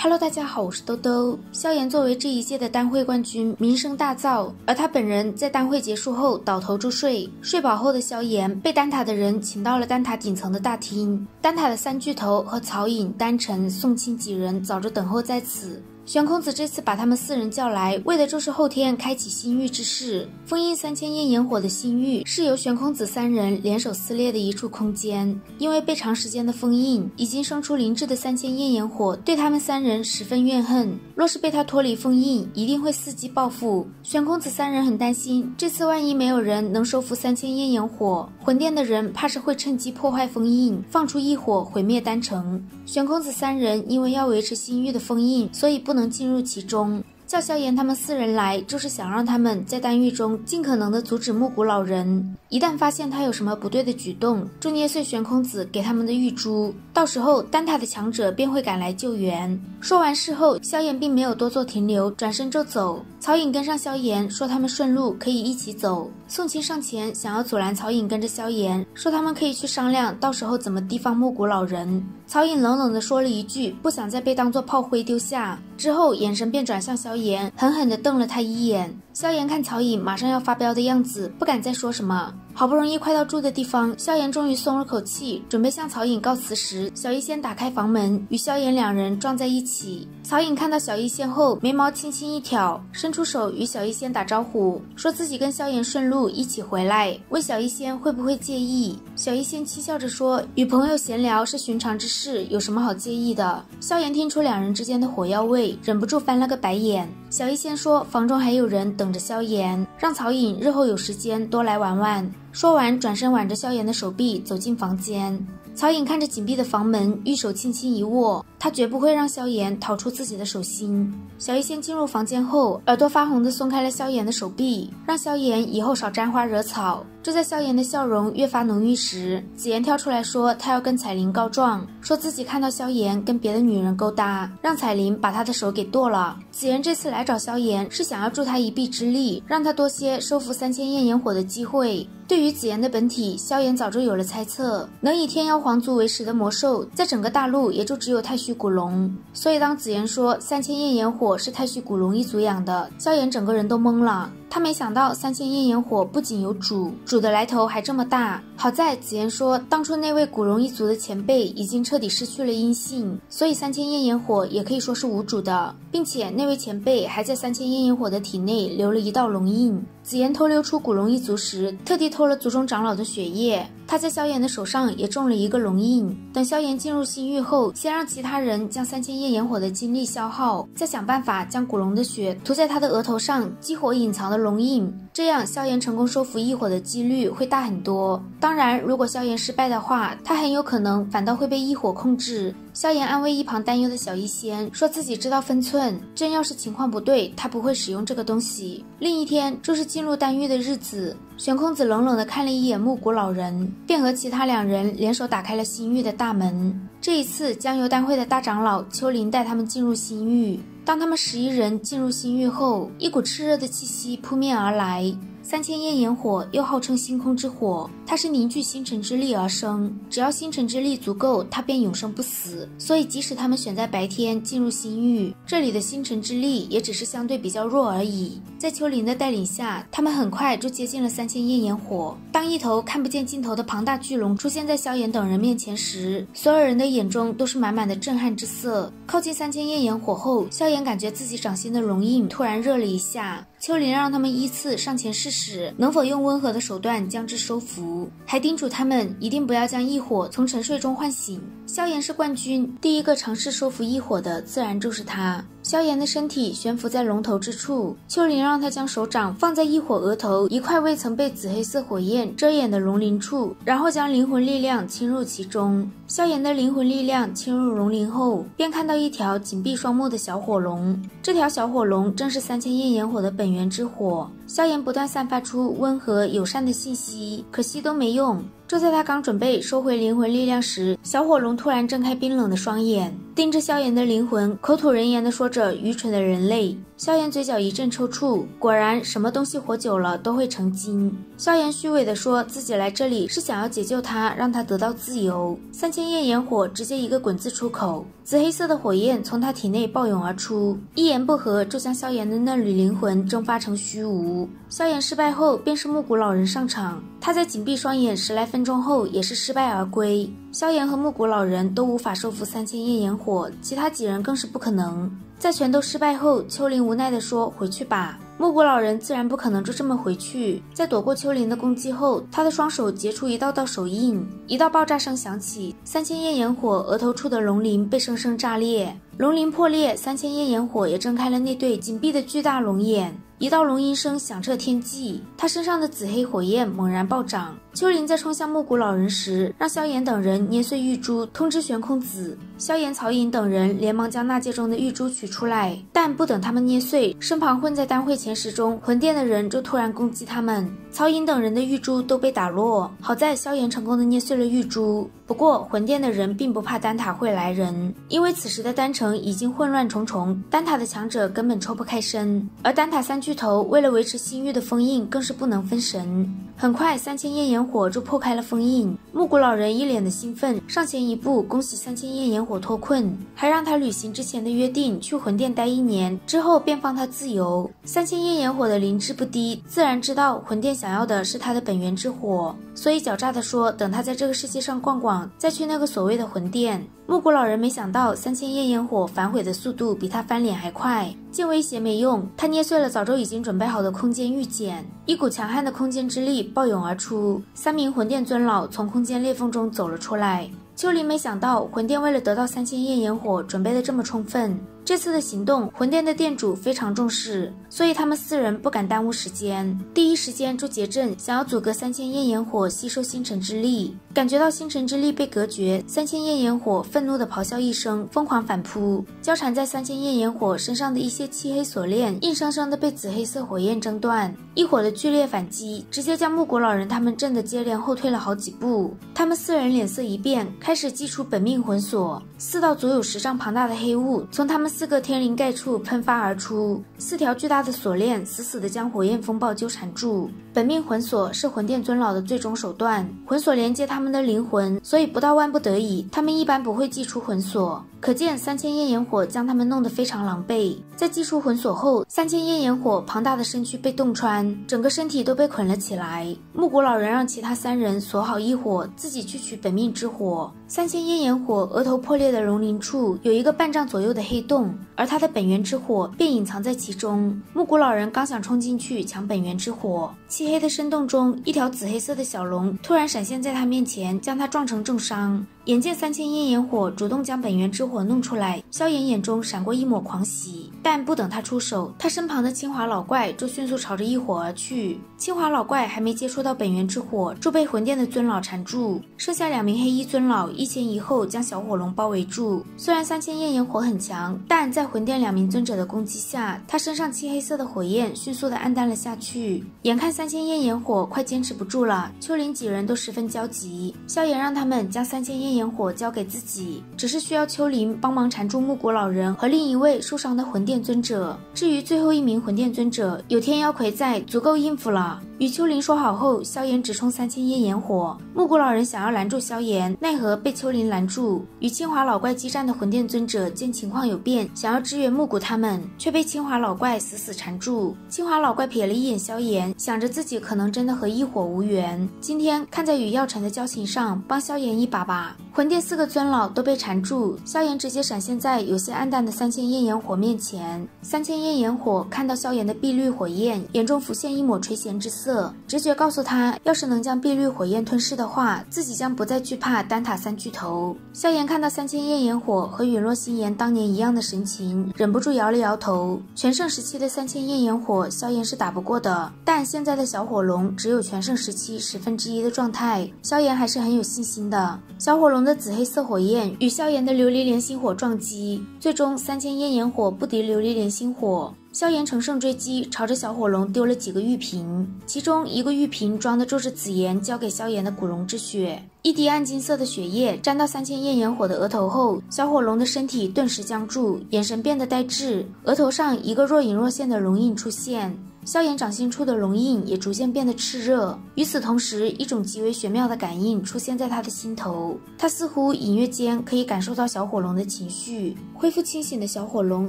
Hello， 大家好，我是兜兜。萧炎作为这一届的单会冠军，名声大噪，而他本人在单会结束后倒头就睡。睡饱后的萧炎被丹塔的人请到了丹塔顶层的大厅，丹塔的三巨头和曹颖、丹晨、宋清几人早就等候在此。玄空子这次把他们4人叫来，为的就是后天开启星域之事。封印3000焰炎火的星域是由玄空子3人联手撕裂的一处空间，因为被长时间的封印，已经生出灵智的3000焰炎火对他们3人十分怨恨，若是被他脱离封印，一定会伺机报复。玄空子3人很担心，这次万一没有人能收服3000焰炎火，魂殿的人怕是会趁机破坏封印，放出异火毁灭丹城。玄空子3人因为要维持星域的封印，所以不能进入其中。叫萧炎他们4人来，就是想让他们在丹狱中尽可能的阻止木谷老人，一旦发现他有什么不对的举动，就捏碎玄空子给他们的玉珠，到时候丹塔的强者便会赶来救援。说完事后，萧炎并没有多做停留，转身就走。曹颖跟上萧炎，说他们顺路可以一起走。宋清上前想要阻拦曹颖跟着萧炎，说他们可以去商量到时候怎么提防木谷老人。曹颖冷冷地说了一句不想再被当作炮灰丢下，之后眼神便转向萧炎，狠狠地瞪了他一眼。萧炎看曹颖马上要发飙的样子，不敢再说什么。好不容易快到住的地方，萧炎终于松了口气，准备向曹颖告辞时，小医仙打开房门，与萧炎2人撞在一起。曹颖看到小医仙后，眉毛轻轻一挑，伸出手与小医仙打招呼，说自己跟萧炎顺路一起回来，问小医仙会不会介意。小医仙讥笑着说，与朋友闲聊是寻常之事，有什么好介意的。萧炎听出2人之间的火药味，忍不住翻了个白眼。小医仙说房中还有人等着萧炎，让曹颖日后有时间多来玩玩。说完转身挽着萧炎的手臂走进房间。曹颖看着紧闭的房门，玉手轻轻一握，他绝不会让萧炎逃出自己的手心。小医仙进入房间后，耳朵发红的松开了萧炎的手臂，让萧炎以后少沾花惹草。就在萧炎的笑容越发浓郁时，紫妍跳出来说他要跟彩铃告状，说自己看到萧炎跟别的女人勾搭，让彩铃把他的手给剁了。紫妍这次来找萧炎是想要助他一臂之力，让他多些收服3000焰炎火的机会。对于紫妍的本体，萧炎早就有了猜测，能以天妖皇族为食的魔兽，在整个大陆也就只有太虚古龙。所以当紫妍说3000焰炎火是太虚古龙一族养的，萧炎整个人都懵了。他没想到3000焰炎火不仅有主的来头还这么大。好在紫妍说当初那位古龙一族的前辈已经彻底失去了阴性，所以3000焰炎火也可以说是无主的，并且那位前辈还在3000焰炎火的体内留了一道龙印。紫妍偷溜出古龙一族时，特地偷了族中长老的血液，他在萧炎的手上也中了一个龙印。等萧炎进入星域后，先让其他人将3000焰炎火的精力消耗，再想办法将古龙的血涂在他的额头上，激活隐藏的龙印，这样萧炎成功收服异火的几率会大很多。当然，如果萧炎失败的话，他很有可能反倒会被异火控制。萧炎安慰一旁担忧的小医仙，说自己知道分寸，真要是情况不对，他不会使用这个东西。另一天就是进入丹狱的日子，玄空子冷冷地看了一眼木谷老人，便和其他2人联手打开了星域的大门。这一次将由丹会的大长老丘陵带他们进入星域。当他们11人进入星域后，一股炽热的气息扑面而来。3000焰炎火又号称星空之火，它是凝聚星辰之力而生，只要星辰之力足够，它便永生不死。所以即使他们选在白天进入星域，这里的星辰之力也只是相对比较弱而已。在丘陵的带领下，他们很快就接近了3000焰炎火。当一头看不见尽头的庞大巨龙出现在萧炎等人面前时，所有人的眼中都是满满的震撼之色。靠近3000焰炎火后，萧炎感觉自己掌心的龙印突然热了一下。丘陵让他们依次上前试试能否用温和的手段将之收服，还叮嘱他们一定不要将异火从沉睡中唤醒。萧炎是冠军，第一个尝试收服异火的自然就是他。萧炎的身体悬浮在龙头之处，丘陵让他将手掌放在异火额头一块未曾被紫黑色火焰遮掩的龙鳞处，然后将灵魂力量侵入其中。萧炎的灵魂力量侵入龙鳞后，便看到一条紧闭双目的小火龙，这条小火龙正是3000焰炎火的本源之火。萧炎不断散发出温和友善的信息，可惜都没用。就在他刚准备收回灵魂力量时，小火龙突然睁开冰冷的双眼，盯着萧炎的灵魂，口吐人言地说着愚蠢的人类。萧炎嘴角一阵抽搐，果然什么东西活久了都会成精。萧炎虚伪地说自己来这里是想要解救他，让他得到自由。3000焰炎火直接一个滚字出口，紫黑色的火焰从他体内暴涌而出，一言不合就将萧炎的那缕灵魂蒸发成虚无。萧炎失败后，便是木谷老人上场，他在紧闭双眼10来分钟后也是失败而归。萧炎和木谷老人都无法收服3000焰炎火，其他几人更是不可能。在全都失败后，丘陵无奈地说：“回去吧。”木谷老人自然不可能就这么回去，在躲过丘陵的攻击后，他的双手结出一道道手印，一道爆炸声响起，3000焰炎火额头处的龙鳞被生生炸裂，龙鳞破裂，3000焰炎火也睁开了那对紧闭的巨大龙眼。一道龙吟声响彻天际，他身上的紫黑火焰猛然暴涨。丘陵在冲向木谷老人时，让萧炎等人捏碎玉珠，通知玄空子。萧炎、曹颖等人连忙将纳戒中的玉珠取出来，但不等他们捏碎，身旁混在丹会前10中魂殿的人就突然攻击他们。曹颖等人的玉珠都被打落，好在萧炎成功的捏碎了玉珠。不过魂殿的人并不怕丹塔会来人，因为此时的丹城已经混乱重重，丹塔的强者根本抽不开身，而丹塔3巨头为了维持星域的封印，更是不能分神。很快3000焰炎火就破开了封印，木谷老人一脸的兴奋，上前一步恭喜3000焰炎火脱困，还让他履行之前的约定，去魂殿待1年，之后便放他自由。3000焰炎火的灵智不低，自然知道魂殿想要的是他的本源之火，所以狡诈地说等他在这个世界上逛逛，再去那个所谓的魂殿。木谷老人没想到3000焰炎火反悔的速度比他翻脸还快，见威胁没用，他捏碎了早就已经准备好的空间玉简，一股强悍的空间之力暴涌而出，3名魂殿尊老从空间裂缝中走了出来。丘陵没想到魂殿为了得到3000焰炎火准备的这么充分，这次的行动魂殿的殿主非常重视，所以他们4人不敢耽误时间，第一时间就结阵，想要阻隔3000焰炎火吸收星辰之力。感觉到星辰之力被隔绝，3000焰炎火愤怒地咆哮一声，疯狂反扑，交缠在3000焰炎火身上的一些漆黑锁链硬生生地被紫黑色火焰挣断。一伙的剧烈反击直接将木谷老人他们震得接连后退了好几步，他们4人脸色一变，开始祭出本命魂锁，4道足有10丈庞大的黑雾从他们4个天灵盖处喷发而出，4条巨大的锁链死死地将火焰风暴纠缠住。本命魂锁是魂殿尊老的最终手段，魂锁连接他们的灵魂，所以不到万不得已，他们一般不会祭出魂锁。可见3000焰炎火将他们弄得非常狼狈。在祭出魂锁后，3000焰炎火庞大的身躯被洞穿，整个身体都被捆了起来。木谷老人让其他3人锁好异火，自己去取本命之火。3000焰炎火额头破裂的龙鳞处有一个半丈左右的黑洞，而他的本源之火便隐藏在其中。木谷老人刚想冲进去抢本源之火，漆黑的深洞中一条紫黑色的小龙突然闪现在他面前，将他撞成重伤。眼见3000焰炎火主动将本源之火弄出来，萧炎眼中闪过一抹狂喜，但不等他出手，他身旁的清华老怪就迅速朝着异火而去。清华老怪还没接触到本源之火，就被魂殿的尊老缠住，剩下2名黑衣尊老一前一后将小火龙包围住。虽然3000焰炎火很强，但在魂殿2名尊者的攻击下，他身上漆黑色的火焰迅速的暗淡了下去。眼看3000焰炎火快坚持不住了，丘陵几人都十分焦急。萧炎让他们将3000焰炎火交给自己，只是需要丘陵帮忙缠住木谷老人和另一位受伤的魂殿尊者。至于最后1名魂殿尊者，有天妖魁在，足够应付了。与丘陵说好后，萧炎直冲3000焰炎火。木谷老人想要拦住萧炎，奈何被丘陵拦住。与清华老怪激战的魂殿尊者见情况有变，想要支援木谷他们，却被清华老怪死死缠住。清华老怪瞥了一眼萧炎，想着自己可能真的和异火无缘，今天看在与药尘的交情上，帮萧炎一把吧。魂殿4个尊老都被缠住，萧炎直接闪现在有些暗淡的3000焰炎火面前。3000焰炎火看到萧炎的碧绿火焰，眼中浮现一抹垂涎之色，直觉告诉他，要是能将碧绿火焰吞噬的话，自己将不再惧怕丹塔3巨头。萧炎看到3000焰炎火和陨落心炎当年一样的神情，忍不住摇了摇头。全盛时期的3000焰炎火，萧炎是打不过的，但现在的小火龙只有全盛时期1/10的状态，萧炎还是很有信心的。小火龙的紫黑色火焰与萧炎的琉璃莲心火撞击，最终3000焰炎火不敌琉琉璃莲心火。萧炎乘胜追击，朝着小火龙丢了几个玉瓶，其中一个玉瓶装的就是紫妍交给萧炎的古龙之血。一滴暗金色的血液沾到3000焰炎火的额头后，小火龙的身体顿时僵住，眼神变得呆滞，额头上一个若隐若现的龙印出现。萧炎掌心处的龙印也逐渐变得炽热，与此同时，一种极为玄妙的感应出现在他的心头。他似乎隐约间可以感受到小火龙的情绪。恢复清醒的小火龙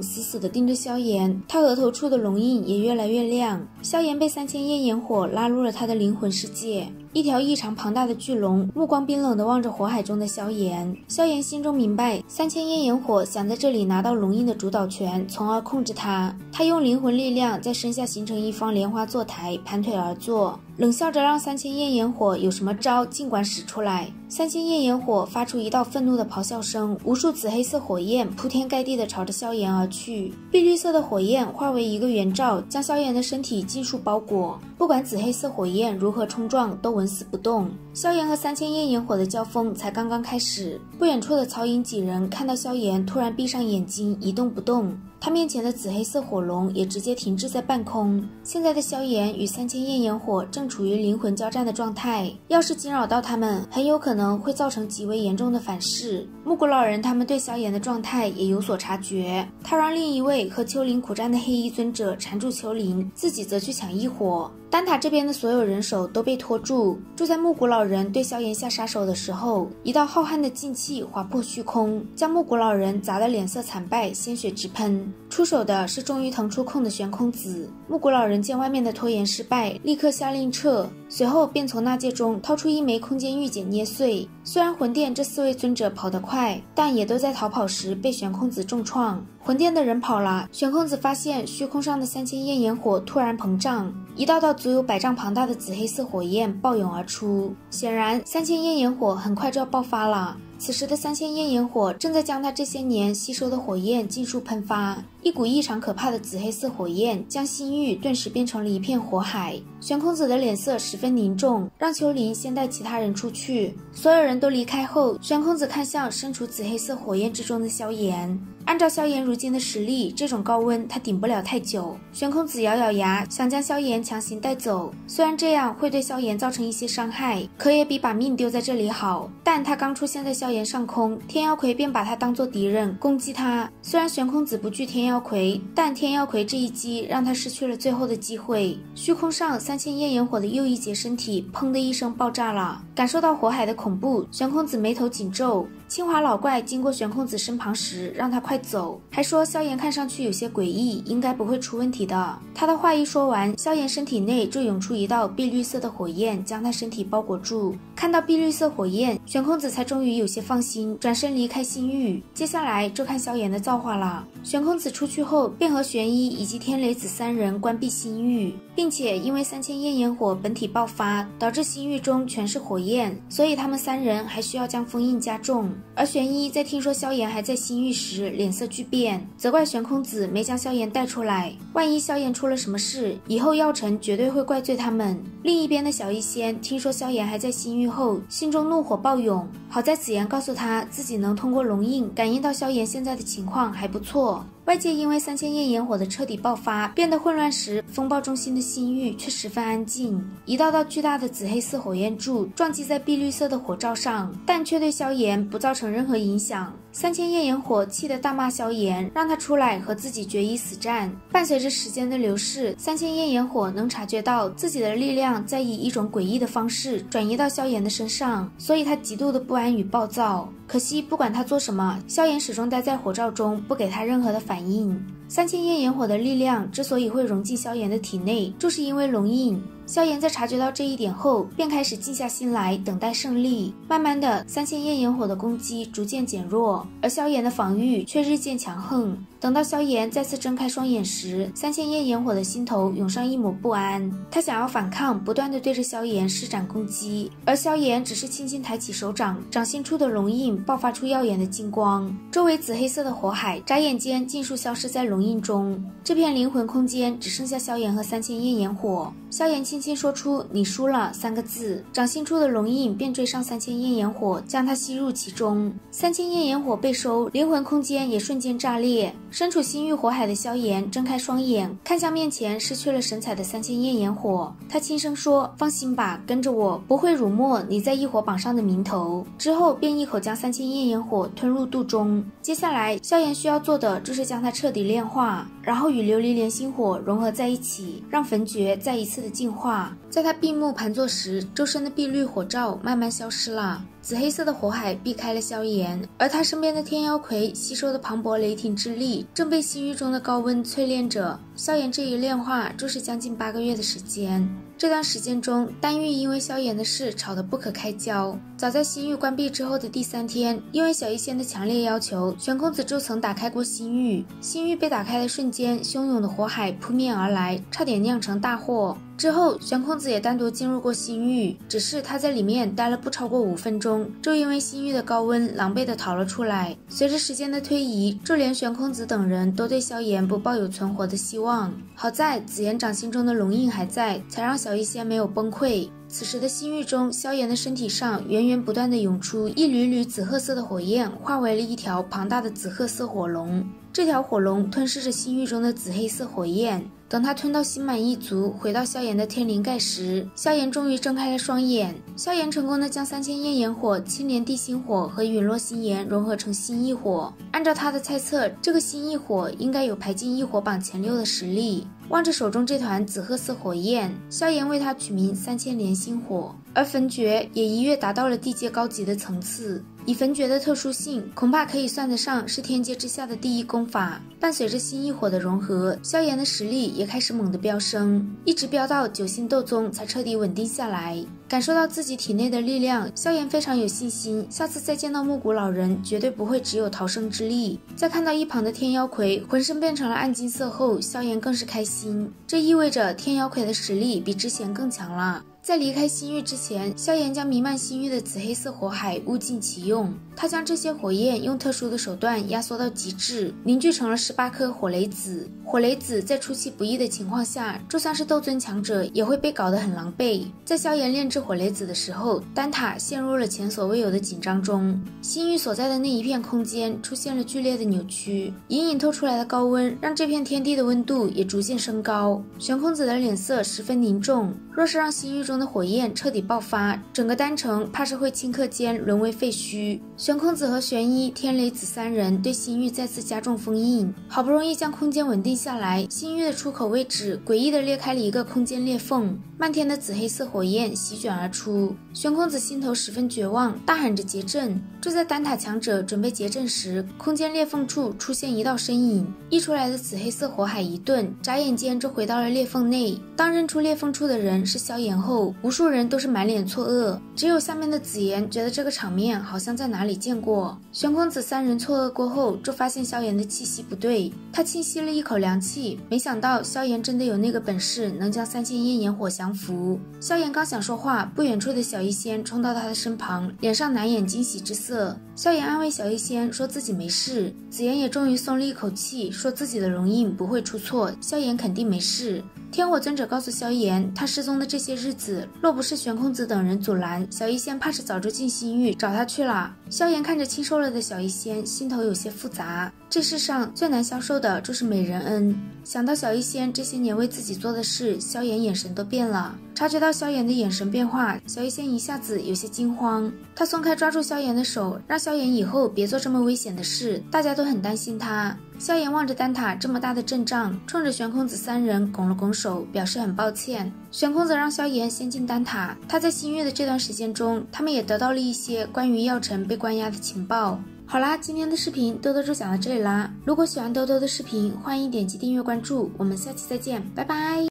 死死地盯着萧炎，他额头处的龙印也越来越亮。萧炎被3000焰炎火拉入了他的灵魂世界。一条异常庞大的巨龙目光冰冷地望着火海中的萧炎。萧炎心中明白，3000焰炎火想在这里拿到龙印的主导权，从而控制它。他用灵魂力量在身下形成一方莲花坐台，盘腿而坐，冷笑着让3000焰炎火有什么招尽管使出来。3000焰炎火发出一道愤怒的咆哮声，无数紫黑色火焰铺天盖地地朝着萧炎而去。碧绿色的火焰化为一个圆罩，将萧炎的身体尽数包裹。不管紫黑色火焰如何冲撞，都纹丝不动。萧炎和3000焰炎火的交锋才刚刚开始。不远处的曹营几人看到萧炎突然闭上眼睛，一动不动。他面前的紫黑色火龙也直接停滞在半空。现在的萧炎与3000焰炎火正处于灵魂交战的状态，要是惊扰到他们，很有可能会造成极为严重的反噬。木谷老人他们对萧炎的状态也有所察觉，他让另一位和丘陵苦战的黑衣尊者缠住丘陵，自己则去抢异火。丹塔这边的所有人手都被拖住。就在木谷老人对萧炎下杀手的时候，一道浩瀚的劲气划破虚空，将木谷老人砸得脸色惨败，鲜血直喷。出手的是终于腾出空的玄空子。木谷老人见外面的拖延失败，立刻下令撤，随后便从纳戒中掏出一枚空间玉简捏碎。虽然魂殿这4位尊者跑得快，但也都在逃跑时被玄空子重创。魂殿的人跑了，玄空子发现虚空上的3000焰炎火突然膨胀，一道道足有100丈庞大的紫黑色火焰暴涌而出。显然3000焰炎火很快就要爆发了。此时的3000焰炎火正在将他这些年吸收的火焰尽数喷发，一股异常可怕的紫黑色火焰将心域顿时变成了一片火海。玄空子的脸色十分凝重，让丘陵先带其他人出去。所有人都离开后，玄空子看向身处紫黑色火焰之中的萧炎。按照萧炎如今的实力，这种高温他顶不了太久。玄空子咬咬牙，想将萧炎强行带走。虽然这样会对萧炎造成一些伤害，可也比把命丢在这里好。但他刚出现在萧炎上空，天妖魁便把他当作敌人攻击他。虽然玄空子不惧天妖魁，但天妖魁这一击让他失去了最后的机会。虚空上3000焰炎火的又一节身体砰的一声爆炸了。感受到火海的恐怖，玄空子眉头紧皱。清华老怪经过玄空子身旁时，让他快走，还说萧炎看上去有些诡异，应该不会出问题的。他的话一说完，萧炎身体内就涌出一道碧绿色的火焰，将他身体包裹住。看到碧绿色火焰，玄空子才终于有些放心，转身离开心域。接下来就看萧炎的造化了。玄空子出去后，便和玄一以及天雷子3人关闭心域，并且因为3000焰炎火本体爆发，导致心域中全是火焰，所以他们3人还需要将封印加重。而玄一在听说萧炎还在心域时，脸色巨变，责怪玄空子没将萧炎带出来。万一萧炎出了什么事，以后药尘绝对会怪罪他们。另一边的小医仙听说萧炎还在心域后，心中怒火暴涌。好在紫妍告诉他自己能通过龙印感应到萧炎现在的情况还不错。外界因为3000焰炎火的彻底爆发变得混乱时，风暴中心的心域却十分安静。一道道巨大的紫黑色火焰柱撞击在碧绿色的火罩上，但却对萧炎不造成任何影响。3000焰炎火气得大骂萧炎，让他出来和自己决一死战。伴随着时间的流逝，3000焰炎火能察觉到自己的力量在以一种诡异的方式转移到萧炎的身上，所以他极度的不安与暴躁。可惜不管他做什么，萧炎始终待在火罩中，不给他任何的反应。3000焰炎火的力量之所以会融进萧炎的体内，就是因为龙印。萧炎在察觉到这一点后，便开始静下心来等待胜利。慢慢的，3000焰炎火的攻击逐渐减弱，而萧炎的防御却日渐强横。等到萧炎再次睁开双眼时，3000焰炎火的心头涌上一抹不安。他想要反抗，不断的对着萧炎施展攻击，而萧炎只是轻轻抬起手掌，掌心处的龙印爆发出耀眼的金光，周围紫黑色的火海眨眼间尽数消失在龙印中。这片灵魂空间只剩下萧炎和3000焰炎火。萧炎轻轻说出你输了3个字，掌心处的龙印便追上3000焰炎火，将他吸入其中。3000焰炎火被收，灵魂空间也瞬间炸裂。身处心域火海的萧炎睁开双眼，看向面前失去了神采的3000焰炎火，他轻声说：“放心吧，跟着我，不会辱没你在异火榜上的名头。”之后便一口将3000焰炎火吞入肚中。接下来，萧炎需要做的就是将它彻底炼化，然后与琉璃莲心火融合在一起，让焚诀再一次的净化。在他闭目盘坐时，周身的碧绿火罩慢慢消失了，紫黑色的火海避开了萧炎，而他身边的天妖魁吸收的磅礴雷霆之力正被心域中的高温淬炼着。萧炎这一炼化就是将近8个月的时间。这段时间中，丹域因为萧炎的事吵得不可开交。早在心域关闭之后的第3天，因为小医仙的强烈要求，玄空子就曾打开过心域。心域被打开的瞬间，汹涌的火海扑面而来，差点酿成大祸。之后，玄空子也单独进入过心域，只是他在里面待了不超过5分钟，就因为心域的高温狼狈地逃了出来。随着时间的推移，就连玄空子等人都对萧炎不抱有存活的希望。好在紫炎掌心中的龙印还在，才让小医仙没有崩溃。此时的心域中，萧炎的身体上源源不断地涌出一缕缕紫褐色的火焰，化为了一条庞大的紫褐色火龙。这条火龙吞噬着心域中的紫黑色火焰。等他吞到心满意足，回到萧炎的天灵盖时，萧炎终于睁开了双眼。萧炎成功的将3000焰炎火、青莲地心火和陨落心炎融合成新异火。按照他的猜测，这个新异火应该有排进异火榜前6的实力。望着手中这团紫褐色火焰，萧炎为它取名3000莲心火，而焚诀也一跃达到了地阶高级的层次。以焚诀的特殊性，恐怕可以算得上是天阶之下的第一功法。伴随着新异火的融合，萧炎的实力也开始猛地飙升，一直飙到9星斗宗才彻底稳定下来。感受到自己体内的力量，萧炎非常有信心，下次再见到木谷老人，绝对不会只有逃生之力。在看到一旁的天妖魁浑身变成了暗金色后，萧炎更是开心，这意味着天妖魁的实力比之前更强了。在离开心域之前，萧炎将弥漫心域的紫黑色火海物尽其用，他将这些火焰用特殊的手段压缩到极致，凝聚成了18颗火雷子。火雷子在出其不意的情况下，就算是斗尊强者也会被搞得很狼狈。在萧炎炼制火雷子的时候，丹塔陷入了前所未有的紧张中，心域所在的那一片空间出现了剧烈的扭曲，隐隐透出来的高温让这片天地的温度也逐渐升高。玄空子的脸色十分凝重，若是让心域中的火焰彻底爆发，整个丹城怕是会顷刻间沦为废墟。玄空子和玄一、天雷子3人对心域再次加重封印，好不容易将空间稳定下来，心域的出口位置诡异地裂开了一个空间裂缝，漫天的紫黑色火焰席卷而出。玄空子心头十分绝望，大喊着结阵。就在丹塔强者准备结阵时，空间裂缝处出现一道身影，溢出来的紫黑色火海一顿，眨眼间就回到了裂缝内。当认出裂缝处的人是萧炎后，无数人都是满脸错愕，只有下面的紫妍觉得这个场面好像在哪里见过。玄空子3人错愕过后，就发现萧炎的气息不对，他轻吸了一口凉气，没想到萧炎真的有那个本事能将3000焰炎火降服。萧炎刚想说话，不远处的小医仙冲到他的身旁，脸上难掩惊喜之色。萧炎安慰小医仙说自己没事，紫妍也终于松了一口气，说自己的龙印不会出错，萧炎肯定没事。天火尊者告诉萧炎，他失踪的这些日子，若不是玄空子等人阻拦，小医仙怕是早就进心域找他去了。萧炎看着清瘦了的小医仙，心头有些复杂。这世上最难消受的就是美人恩。想到小医仙这些年为自己做的事，萧炎眼神都变了。察觉到萧炎的眼神变化，小医仙一下子有些惊慌。他松开抓住萧炎的手，让萧炎以后别做这么危险的事，大家都很担心他。萧炎望着丹塔这么大的阵仗，冲着玄空子3人拱了拱手，表示很抱歉。玄空子让萧炎先进丹塔，他在新月的这段时间中，他们也得到了一些关于药尘被关押的情报。好啦，今天的视频兜兜就讲到这里啦。如果喜欢兜兜的视频，欢迎点击订阅关注，我们下期再见，拜拜。